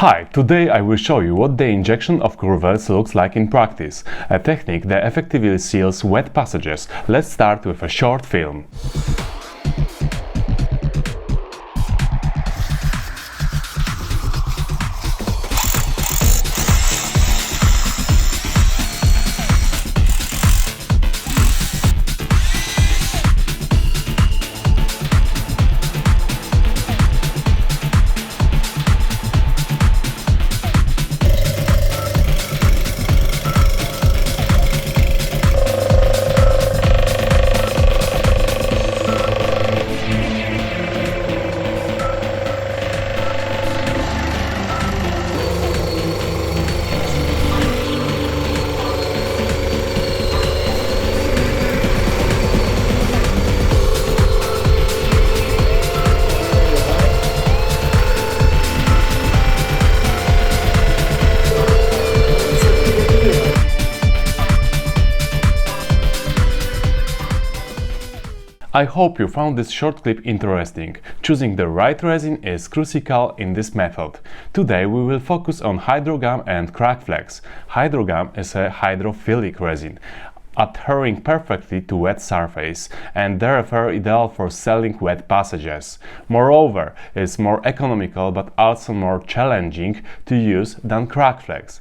Hi, today I will show you what the injection of culverts looks like in practice, a technique that effectively seals wet passages. Let's start with a short film. I hope you found this short clip interesting. Choosing the right resin is crucial in this method. Today we will focus on HydroGum and CrackFlex. HydroGum is a hydrofilic resin, adhering perfectly to wet surface and therefore ideal for sealing wet passages. Moreover, it's more economical but also more challenging to use than CrackFlex.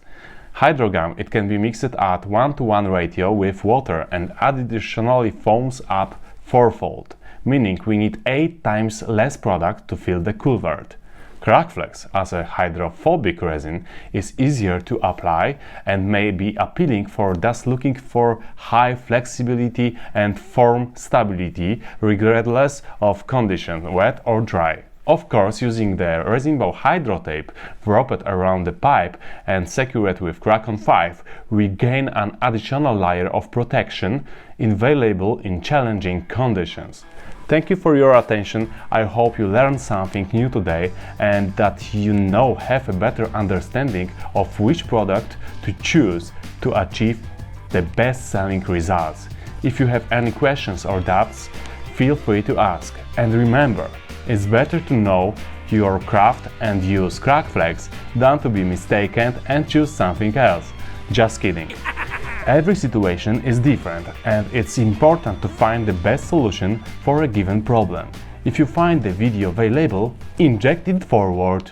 HydroGum, it can be mixed at 1:1 ratio with water and additionally foams up fourfold, meaning we need 8 times less product to fill the culvert. CrackFlex, as a hydrophobic resin, is easier to apply and may be appealing for those looking for high flexibility and form stability regardless of condition, wet or dry. Of course, using the ResinBau HydroTape wrapped around the pipe and secured with CrackOn.5, we gain an additional layer of protection invaluable in challenging conditions. Thank you for your attention. I hope you learned something new today and that you now have a better understanding of which product to choose to achieve the best-selling results. If you have any questions or doubts, feel free to ask. And remember, it's better to know your craft and use CrackFlex than to be mistaken and choose something else. Just kidding. Every situation is different and it's important to find the best solution for a given problem. If you find the video valuable, inject it forward.